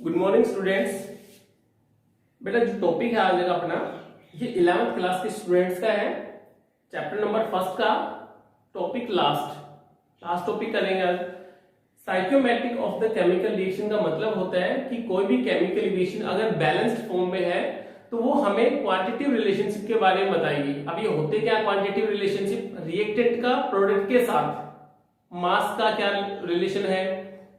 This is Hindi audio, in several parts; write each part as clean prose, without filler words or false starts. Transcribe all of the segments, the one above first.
Good morning students. बेटा जो टॉपिक है आज का अपना ये 11th क्लास के स्टूडेंट्स का है। चैप्टर नंबर फर्स्ट का टॉपिक लास्ट टॉपिक करेंगे आज। साइक्योमेट्रिक ऑफ द केमिकल रिएक्शन का मतलब होता है कि कोई भी केमिकल रिएक्शन अगर बैलेंस्ड फॉर्म में है तो वो हमें क्वांटिटिव रिलेशनशिप के बारे में बताएगी। अब ये होते क्या क्वांटिटिव रिलेशनशिप? रिएक्टेंट का प्रोडक्ट के साथ मास का क्या रिलेशन है,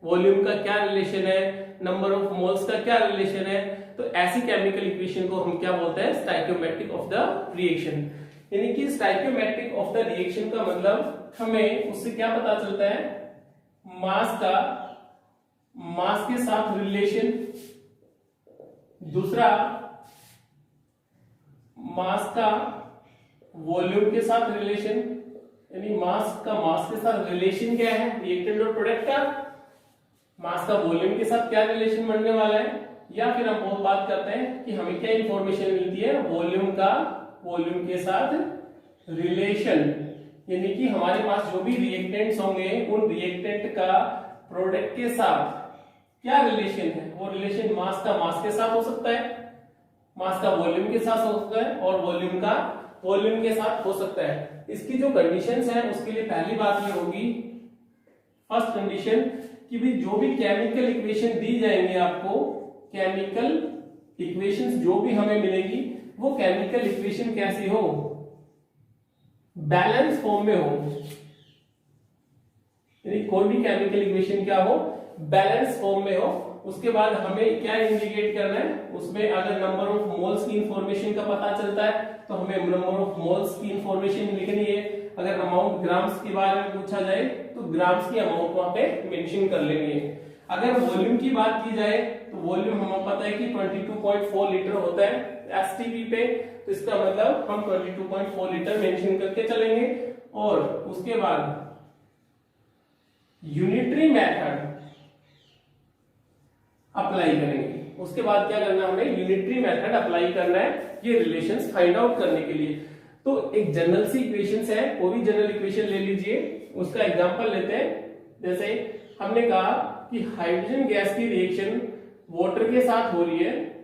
वॉल्यूम का क्या रिलेशन है, नंबर ऑफ मोल्स का क्या रिलेशन है। तो ऐसी केमिकल इक्वेशन को हम क्या बोलते हैं? Stoichiometric of the reaction. यानी कि स्टाइकियोमेट्रिक ऑफ द रिएक्शन का मतलब हमें उससे क्या पता चलता है? मास के साथ रिलेशन, दूसरा मास का वॉल्यूम के साथ रिलेशन, यानी मास के साथ रिलेशन क्या है रिएक्टेंट और प्रोडक्ट का, मास का वॉल्यूम के साथ क्या रिलेशन बनने वाला है, या फिर हम बहुत बात करते हैं कि हमें क्या इंफॉर्मेशन मिलती है वॉल्यूम के साथ रिलेशन। यानी कि हमारे पास जो भी रिएक्टेंट्स होंगे उन रिएक्टेंट का प्रोडक्ट के साथ क्या रिलेशन है, वो रिलेशन मास का मास के साथ हो सकता है, मास का वॉल्यूम के साथ हो सकता है, और वॉल्यूम का वॉल्यूम के साथ हो सकता है। इसकी जो कंडीशंस हैं उसके लिए पहली बात ये होगी, फर्स्ट कंडीशन कि भी जो भी केमिकल इक्वेशन दी जाएंगे आपको, केमिकल इक्वेशंस जो भी हमें मिलेगी वो केमिकल इक्वेशन कैसी हो? बैलेंस फॉर्म में हो। यानी कोई भी केमिकल इक्वेशन क्या हो? बैलेंस फॉर्म में हो। उसके बाद हमें क्या इंडिकेट करना है उसमें? अगर नंबर ऑफ मोल्स की इंफॉर्मेशन का पता चलता है तो हमें नंबर ऑफ मोल्स की इंफॉर्मेशन लिखनी है। अगर अमाउंट ग्राम्स के बारे में पूछा जाए तो ग्राम्स की अमाउंट वहां पे मेंशन कर लेंगे। अगर वॉल्यूम की बात की जाए तो वॉल्यूम हमें पता है कि 22.4 लीटर होता है एसटीपी पे, तो इसका मतलब हम 22.4 लीटर मेंशन करके चलेंगे। और उसके बाद यूनिटरी मेथड अप्लाई करेंगे। उसके बाद क्या करना है? हमें यूनिटरी मेथड अप्लाई करना है ये रिलेशंस फाइंड आउट करने के लिए। तो एक जनरल सी इक्वेशंस है, कोई भी जनरल इक्वेशन ले लीजिए, उसका एग्जांपल लेते हैं। जैसे हमने कहा कि हाइड्रोजन गैस की रिएक्शन वाटर के साथ हो रही है,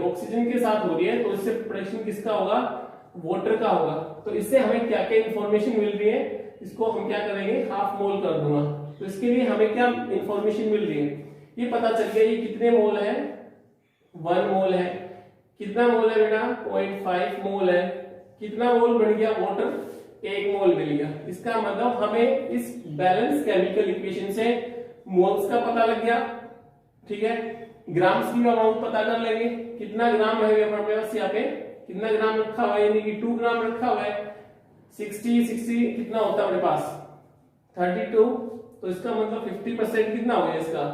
ऑक्सीजन के साथ हो रही है, तो इससे प्रोडक्शन किसका होगा? वाटर का होगा। तो इससे हमें क्या क्या इंफॉर्मेशन मिल रही है? इसको हम क्या करेंगे? हाफ मोल कर दूंगा। तो इसके लिए हमें क्या इंफॉर्मेशन मिल रही है? ये पता चल गया ये कितने मोल है? 1 मोल है। कितना मोल है बेटा? 0.5 मोल है। कितना मोल बन गया? वाटर 1 मोल मिल गया। इसका मतलब हमें इस बैलेंस केमिकल इक्वेशन से मोल्स का पता लग गया, ठीक है। ग्राम्स की अमाउंट पता कर लेंगे, कितना ग्राम है हमारे पास, यहाँ पे कितना ग्राम रखा हुआ है, यानी कि 2 ग्राम रखा हुआ है। 60 कितना होता है हमारे पास? 32। तो इसका मतलब 50% कितना हो गया इसका?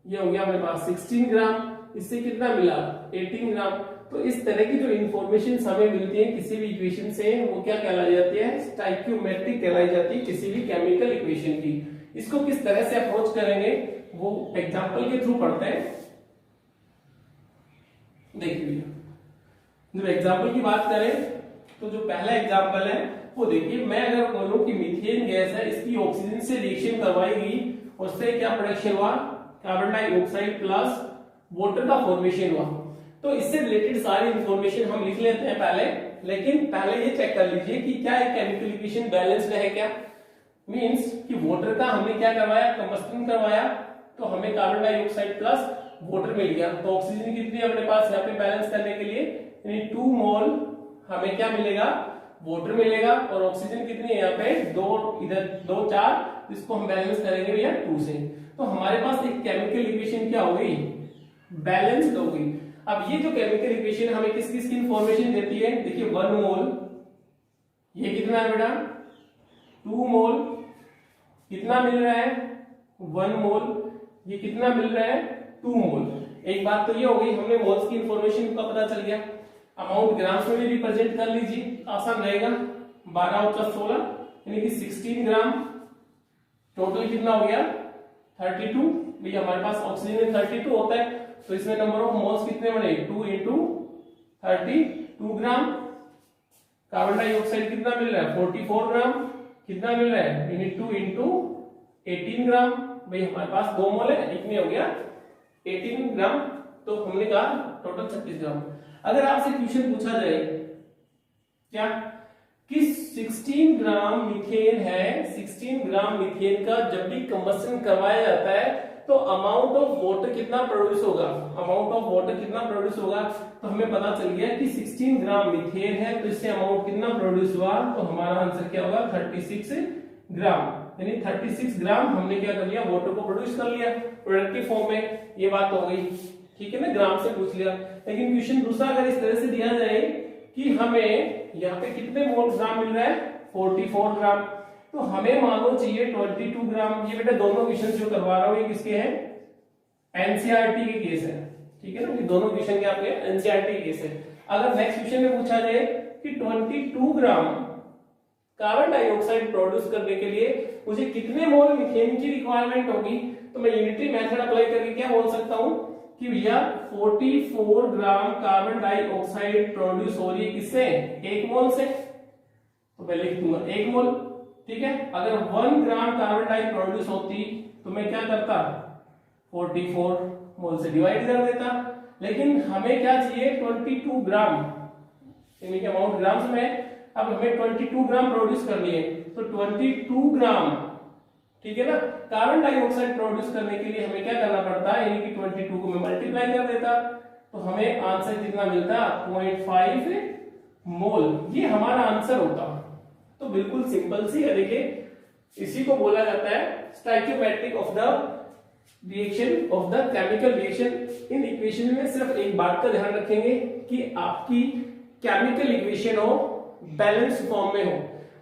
ये हो गया हमारे पास 16 ग्राम। इससे कितना मिला? 18 ग्राम। तो इस तरह की जो इंफॉर्मेशन हमें मिलती है किसी भी इक्वेशन से, वो क्या कहलाई जाती है? स्टाइकियोमेट्रिक कहलाई जाती है किसी भी केमिकल इक्वेशन की। इसको किस तरह से अप्रोच करेंगे वो एग्जांपल के थ्रू पढ़ते हैं। देखिए, जब एग्जांपल की बात करें तो जो पहला एग्जांपल है वो देखिए, मैं अगर बोलूं कि मीथेन गैस है, इसकी ऑक्सीजन से रिएक्शन करवाएगी, उससे क्या प्रोडक्शन हुआ? कार्बन डाइऑक्साइड प्लस वाटर का फॉर्मेशन हुआ। तो इससे रिलेटेड सारी इंफॉर्मेशन हम लिख लेते हैं पहले, लेकिन पहले ये चेक कर लीजिए कि क्या एक केमिकल इक्वेशन बैलेंस्ड है क्या। मींस कि वाटर का हमने क्या करवाया? कंबस्टन करवाया, तो हमें कार्बन डाइऑक्साइड प्लस वाटर मिल गया। तो ऑक्सीजन कितनी है अपने पास यहाँ पे बैलेंस करने के लिए? यानी 2 मोल हमें क्या मिलेगा? वाटर मिलेगा। और ऑक्सीजन कितनी है यहाँ पे? 2, इधर 2 4, इसको हम बैलेंस करेंगे भैया 2 से। तो हमारे पास एक केमिकल इक्वेशन क्या हो गई? बैलेंस्ड हो गई। अब ये जो केमिकल इक्वेशन हमें किस किस की इंफॉर्मेशन देती है? देखिए 1 मोल, ये कितना है बेटा? 2 मोल, कितना मिल रहा है? 1 मोल, ये कितना मिल रहा है? 2 मोल। एक बात तो ये हो गई, हमने मोल्स की इंफॉर्मेशन का पता चल गया। अमाउंट ग्राम्स में भी रिप्रेजेंट कर लीजिए, आसान रहेगा। 12 और 16 यानी कि 16 ग्राम। टोटल कितना हो गया? 32। भैया हमारे पास ऑक्सीजन में 32 होता है, तो इसमें नंबर ऑफ मोल्स कितने बने? 2 into 32 ग्राम। कार्बन डाइऑक्साइड कितना मिल रहा है? 44 ग्राम। कितना मिल रहा है? 2 into 18 ग्राम। भाई हमारे पास 2 मोल है, एक में हो गया 18 ग्राम, तो हमने कहा टोटल 36 ग्राम। अगर आपसे क्वेश्चन पूछा जाए क्या कि 16 ग्राम मीथेन है, 16 ग्राम मीथेन का जब भी कंबस्टन करवाया जाता है तो अमाउंट ऑफ वाटर कितना प्रोड्यूस होगा, अमाउंट ऑफ वाटर कितना प्रोड्यूस होगा, तो हमें पता चल गया कि 16 ग्राम मीथेन है तो इससे अमाउंट कितना प्रोड्यूस हुआ, तो हमारा आंसर क्या होगा 36 ग्राम, यानी 36 ग्राम हमने क्या कर लिया, वाटर को प्रोड्यूस कर लिया प्रोडक्टिव फॉर्म में। ये बात हो गई, ठीक है ना, ग्राम से पूछ लिया। लेकिन क्वेश्चन दूसरा अगर इस तरह से दिया जाए कि हमें यहाँ पे कितने मोल ग्राम मिल रहा है 44 ग्राम, तो हमें मान लो चाहिए 22 ग्राम। ये बेटा दोनों क्वेश्चन जो करवा रहा हूँ ये किसके हैं, एनसीईआरटी के केस है, ठीक है ना, ये दोनों क्वेश्चन के आपके एनसीईआरटी के केस है। अगर नेक्स्ट क्वेश्चन में पूछा जाए कि 22 ग्राम कार्बन डाइऑक्साइड प्रोड्यूस करने के लिए मुझे कितने मोल मीथेन की रिक्वायरमेंट होगी, तो मैं यूनिटरी मेथड अप्लाई करके क्या बोल सकता हूँ कि भैया 44 ग्राम कार्बन डाइऑक्साइड प्रोड्यूस हो रही है किससे, 1 मोल से, तो मैं लिख दूंगा 1 मोल, ठीक है। अगर 1 ग्राम कार्बन डाई प्रोड्यूस होती तो मैं क्या करता, 44 मोल से डिवाइड कर देता। लेकिन हमें क्या चाहिए 22 ग्राम, यानी कि अमाउंट ग्राम्स में, अब हमें 22 ग्राम प्रोड्यूस करनी है, तो 22 ग्राम, ठीक है ना, कार्बन डाइऑक्साइड प्रोड्यूस करने के लिए हमें क्या करना पड़ता है, यानी कि 22 को मैं मल्टीप्लाई कर देता, तो हमें आंसर कितना मिलता 0.5 मोल, ये हमारा आंसर होता। तो बिल्कुल सिंपल सी है, देखिए इसी को बोला जाता है stoichiometric of the reaction of the chemical reaction. In equation में सिर्फ एक बात का ध्यान रखेंगे कि आपकी केमिकल इक्वेशन हो बैलेंस फॉर्म में हो।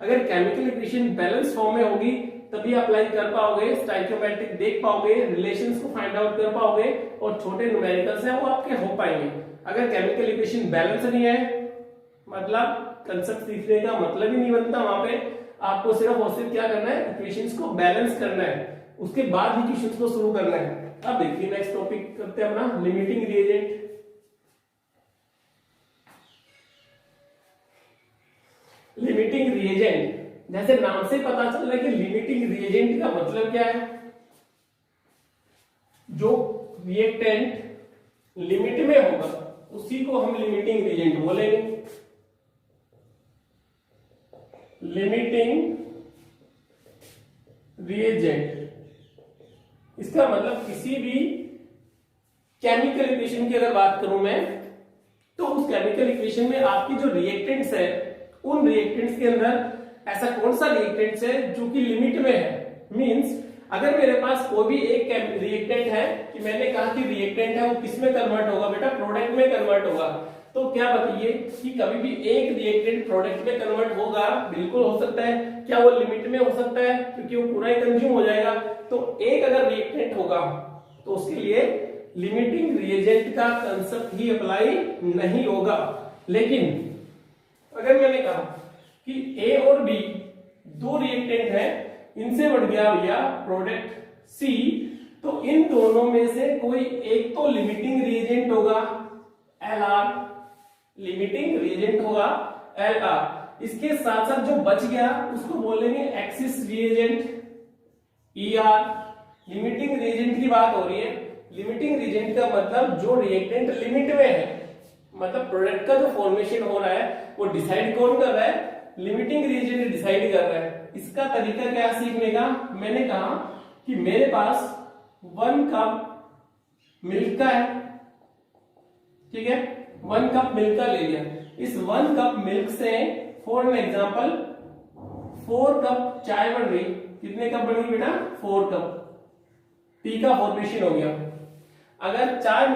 अगर केमिकल इक्वेशन बैलेंस फॉर्म में होगी तभी अप्लाई कर पाओगे, स्टोइकियोमेट्रिक देख पाओगे, रिलेशंस को फाइंड आउट कर पाओगे और छोटे न्यूमेरिकल्स हैं वो आपके हो पाएंगे। अगर केमिकल इक्वेशन बैलेंस नहीं है मतलब कंसेप्ट सीखने का मतलब ही नहीं बनता, वहां पे आपको सिर्फ और सिर्फ क्या करना है, इक्वेशंस को बैलेंस करना है, उसके बाद ही क्वेश्चंस को शुरू करना है। अब देखिए नेक्स्ट टॉपिक करते हैं अपना लिमिटिंग रिएजेंट। लिमिटिंग रिएजेंट, जैसे नाम से पता चल रहा है कि लिमिटिंग रिएजेंट का मतलब क्या है, जो रिएक्टेंट लिमिट में होगा उसी को हम लिमिटिंग रिएजेंट बोलेंगे। लिमिटिंग रिएजेंट, इसका मतलब किसी भी केमिकल इक्वेशन की अगर बात करूं मैं, तो उस केमिकल इक्वेशन में आपकी जो रिएक्टेंट्स है उन रिएक्टेंट्स के अंदर ऐसा कौन सा रिएक्टेंट्स है जो कि लिमिट में है। मींस अगर मेरे पास कोई भी एक रिएक्टेंट है, कि मैंने कहा कि रिएक्टेंट है वो किस में कन्वर्ट होगा बेटा, प्रोडक्ट में कन्वर्ट होगा, तो क्या बताइए कि कभी भी एक रिएक्टेंट प्रोडक्ट में कन्वर्ट होगा, बिल्कुल हो सकता है। क्या वो लिमिट में हो सकता है, क्योंकि वो पूरा ही कंज्यूम हो जाएगा। तो एक अगर रिएक्टेंट होगा तो उसके लिए लिमिटिंग रिएजेंट का कंसेप्ट ही अप्लाई नहीं होगा। लेकिन अगर मैंने कहा कि ए और बी दो रिएक्टेंट है, इनसे बढ़ गया भैया प्रोडक्ट सी, तो इन दोनों में से कोई एक तो लिमिटिंग रिएजेंट होगा एलआर, लिमिटिंग रिएजेंट होगा एलआर। इसके साथ साथ जो बच गया उसको बोलेंगे axis reagent ER. Limiting reagent की बात हो रही है। लिमिटिंग रिएजेंट का मतलब जो रिएक्टेंट लिमिट में है, मतलब प्रोडक्ट का जो फॉर्मेशन हो रहा है वो डिसाइड कौन कर रहा है, लिमिटिंग रिएजेंट डिसाइड कर रहा है। इसका तरीका क्या सीखने का, मैंने कहा कि मेरे पास 1 कप मिल्क का है, ठीक है, 1 कप मिल्क का ले लिया। इस 1 कप मिल्क से फॉर एन एग्जांपल 4 कप चाय बन रही, कितने कप बन गई बेटा, 4 कप, टी का फॉर्मेशन हो गया। अगर चार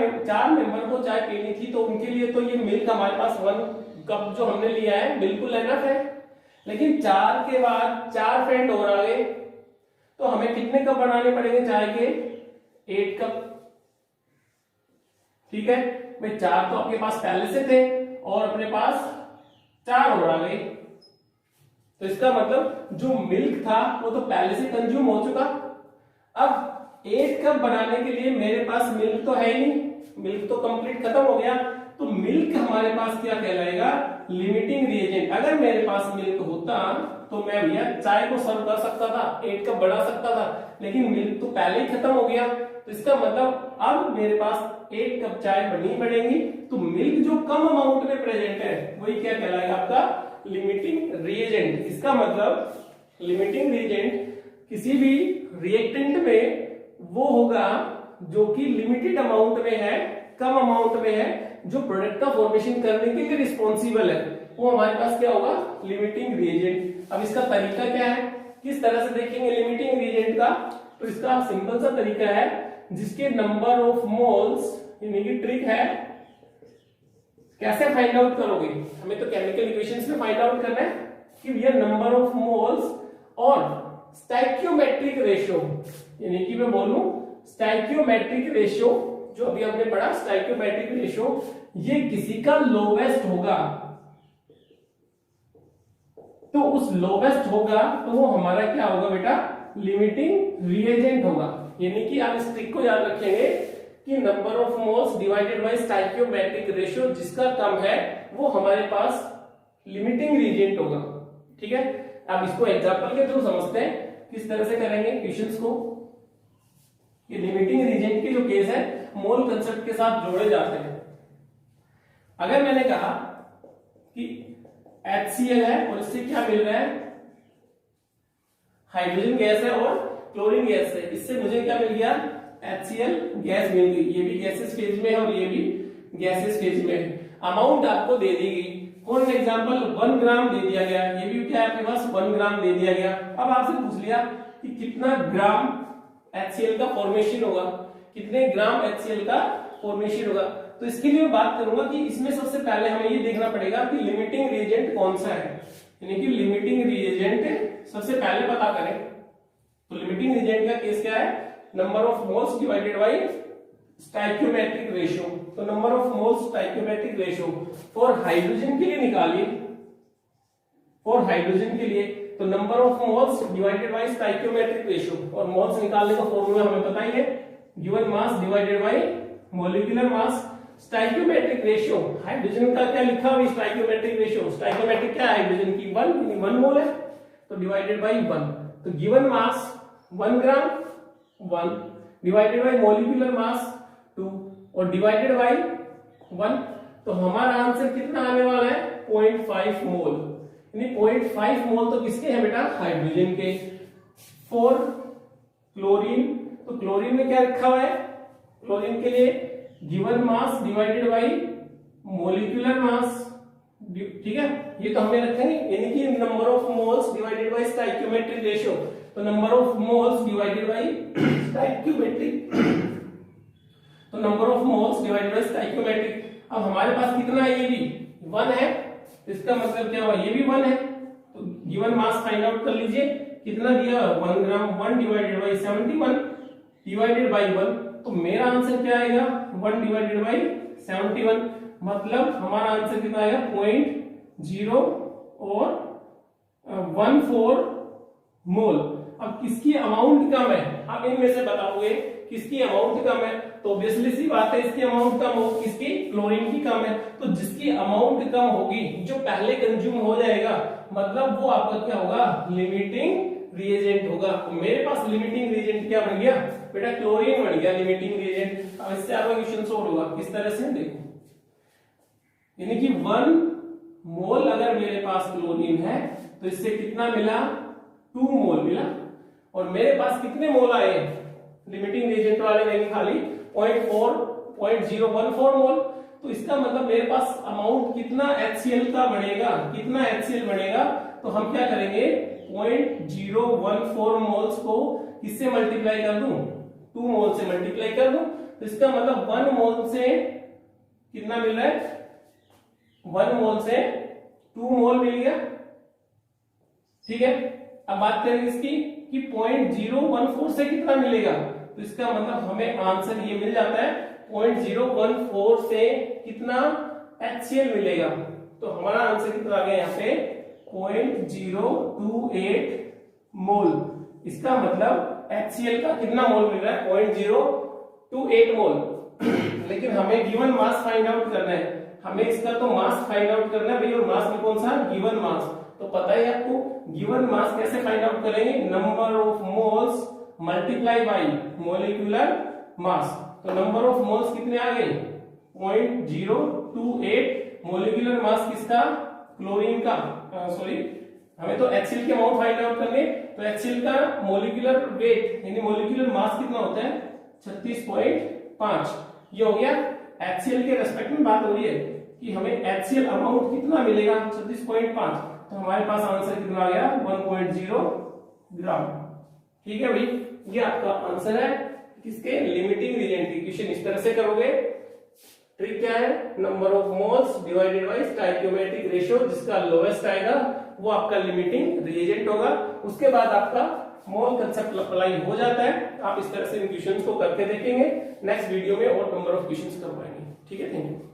मेंबर को चाय पीनी थी तो उनके लिए तो ये मिल्क हमारे पास 1 कप जो हमने लिया है बिल्कुल एनफ है। लेकिन 4 के बाद 4 फ्रेंड और आ गए तो हमें कितने कप बनाने पड़ेंगे चाय के, 8 कप, ठीक है। भाई 4 तो आपके पास पहले से थे और अपने पास 4 और आ गए, तो इसका मतलब जो मिल्क था वो तो पहले से कंज्यूम हो चुका। अब 8 कप बनाने के लिए मेरे पास मिल्क तो है ही नहीं, मिल्क तो कंप्लीट खत्म हो गया, तो मिल्क हमारे पास क्या कहलाएगा, लिमिटिंग रिएजेंट। अगर मेरे पास मिल्क होता तो मैं भैया चाय को सर्व कर सकता था, 8 कप बढ़ा सकता था, लेकिन मिल्क तो पहले ही खत्म हो गया। तो इसका मतलब अब मेरे पास 8 कप चाय बनी पड़ेगी। तो मिल्क जो कम अमाउंट में प्रेजेंट है वही क्या कहलाएगा, आपका लिमिटिंग रिएजेंट। इसका मतलब लिमिटिंग रिएजेंट किसी भी रिएक्टेंट में वो होगा जो कि लिमिटेड अमाउंट में है, कम अमाउंट में है, जो प्रोडक्ट का फॉर्मेशन करने के लिए रिस्पॉन्सिबल है, वो हमारे पास क्या होगा, लिमिटिंग रिएजेंट। अब इसका तरीका क्या है, किस तरह से देखेंगे लिमिटिंग रिएजेंट का, तो इसका सिंपल सा तरीका है, जिसके नंबर ऑफ मोल्स, यानी कि ट्रिक है, कैसे फाइंड आउट करोगे, हमें तो केमिकल इक्वेशंस में फाइंड आउट करना है कि भैया नंबर ऑफ मोल्स और स्टोइकियोमेट्रिक रेशियो, यानी कि मैं बोलूं स्टोइकियोमेट्रिक रेशियो, जो अभी हमने पढ़ा स्टोइकियोमेट्रिक रेशियो, ये किसी का लोवेस्ट होगा, तो उस लोवेस्ट होगा तो वो हमारा क्या होगा बेटा, लिमिटिंग रिएजेंट होगा। यानी कि आप इस ट्रिक को याद रखेंगे कि number of moles divided by stoichiometric ratio, जिसका कम है वो हमारे पास लिमिटिंग रिएजेंट होगा। ठीक है, अब इसको एग्जांपल के थ्रू समझते हैं, किस तरह से करेंगे क्वेश्चंस को। ये लिमिटिंग रिएजेंट के जो केस है मोल कंसेप्ट के साथ जोड़े जाते हैं। अगर मैंने कहा कि HCl है और इससे क्या मिल रहा है, हाइड्रोजन गैस है और क्लोरीन गैस है, इससे मुझे क्या मिल गया, HCl गैस मिल गई। ये भी गैसेस फेज में है और ये भी गैसेस फेज में है। अमाउंट आपको दे दी गई, फॉर एग्जांपल 1 ग्राम दे दिया गया, ये भी क्या है आपके पास 1 ग्राम दे दिया गया। अब आपसे पूछ लिया कि कितना ग्राम HCl का फॉर्मेशन होगा, कितने ग्राम HCl का फॉर्मेशन होगा। तो इसके लिए मैं बात करूंगा कि इसमें सबसे पहले हमें ये देखना पड़ेगा कि लिमिटिंग रिएजेंट कौन सा है, यानी कि लिमिटिंग रिएजेंट सबसे पहले पता करें। तो लिमिटिंग रिएजेंट का केस क्या है, number of moles divided by stoichiometric ratio. तो number of moles stoichiometric ratio for hydrogen के लिए निकालिए, फॉर हाइड्रोजन के लिए तो number of moles divided by stoichiometric ratio, और मोल्स निकालने का फॉर्मूला हमें पता ही है, given mass divided by molecular mass. Stoichiometric ratio, hydrogen का क्या लिखा हुआ है, स्टोइकियोमेट्रिक रेशियो, स्टोइकियोमेट्रिक क्या है हाइड्रोजन की 1, यानी 1 मोल है, तो डिवाइडेड बाय 1। तो given mass 1 gram 1 divided by molecular मास 2 और डिवाइडेड बाय 1, तो हमारा आंसर कितना आने वाला है, 0.5 मोल, यानी 0.5 मोल तो किसके हैं बेटा, हाइड्रोजन के। फॉर क्लोरीन, तो क्लोरीन में क्या रखा हुआ है, क्लोरीन के लिए given mass divided by molecular mass. ठीक है, ये तो हमने रखे नहीं, यानी कि number of moles divided by stoichiometric ratio, तो number of moles divided by stoichiometric, तो number of moles divided by stoichiometric. अब हमारे पास कितना है, ये भी 1 है, इसका मतलब क्या हुआ, ये भी 1 है, तो गिवन मास फाइंड आउट कर लीजिए, कितना दिया 1 ग्राम, 1 डिवाइडेड बाय 71 डिवाइडेड बाय 1, तो मेरा आंसर क्या आएगा, 1 डिवाइडेड बाय 71, मतलब हमारा आंसर कितना आएगा 0.0 और 14 मोल। अब किसकी अमाउंट कम है, आप इनमें से बताओगे किसकी अमाउंट कम है, तो ऑब्वियसली सी बात है इसकी अमाउंट कम हो, किसकी, क्लोरीन की कम है। तो जिसकी अमाउंट कम होगी, जो पहले कंज्यूम हो जाएगा, मतलब वो आपका क्या होगा, लिमिटिंग रिएजेंट होगा। तो मेरे पास लिमिटिंग रिएजेंट क्या बन गया बेटा, क्लोरीन बन गया लिमिटिंग रिएजेंट। अब इससे आपका क्वेश्चन सॉल्व होगा, किस तरह से देखो, यानी कि 1 मोल अगर मेरे पास क्लोरीन है तो इससे कितना मिला, 2 मोल मिला, और मेरे पास कितने मोल आए, लिमिटिंग रिएजेंट वाले नहीं, खाली 0.14 मोल। तो इसका मतलब मेरे पास अमाउंट कितना HCl का बढ़ेगा, कितना HCl बढ़ेगा, तो हम क्या करेंगे, 0.014 मोल्स को किससे मल्टीप्लाई कर दूं, 2 मोल से मल्टीप्लाई कर दूं, तो इसका मतलब 1 मोल से कितना मिल रहा है, 1 मोल से 2 मोल मिल गया। ठीक है, अब बात करेंगे इसकी कि 0.014 से कितना मिलेगा, तो इसका मतलब हमें आंसर ये मिल जाता है 0.014 से कितना HCl मिलेगा, तो हमारा आंसर कितना आ गया यहाँ पे 0.028 मोल। इसका मतलब HCl का कितना मोल मिल रहा है, 0.028 मोल। लेकिन हमें गिवन मास फाइंड आउट करना है, हमें इसका तो मास फाइंड आउट करना है भाई, और मास में कौन सा, गिवन मास, तो पता है आपको गिवन मास कैसे फाइंड आउट करेंगे, number of moles multiply by molecular mass. तो नंबर ऑफ मोल्स कितने आ गए 0.028, मोलिकुलर मास किसका, क्लोरीन का, सॉरी हमें तो HCl के अमाउंट फाइंड आउट करने, तो HCl का मोलिकुलर वेट यानी मोलिकुलर मास कितना होता है 36.5। ये हो गया HCl के रेस्पेक्ट में बात हो रही है कि हमें HCl अमाउंट कितना मिलेगा 36.5, तो हमारे पास आंसर कितना आ गया 1.0 ग्राम। ठीक है भाई, ये आपका आंसर है किसके, लिमिटिंग रिएजेंट की। क्वेश्चन इस तरह से करोगे। ट्रिक क्या है, number of moles divided by stoichiometric ratio, जिसका लोएस्ट आएगा वो आपका लिमिटिंग रिएजेंट होगा। उसके बाद आपका मोल कंसेप्ट अप्लाई हो जाता है। आप इस तरह से इन क्वेश्चंस को करके देखेंगे। नेक्स्ट वीडियो में और नंबर ऑफ क्वेश्चंस करवाएंगे। ठीक है, थैंक यू।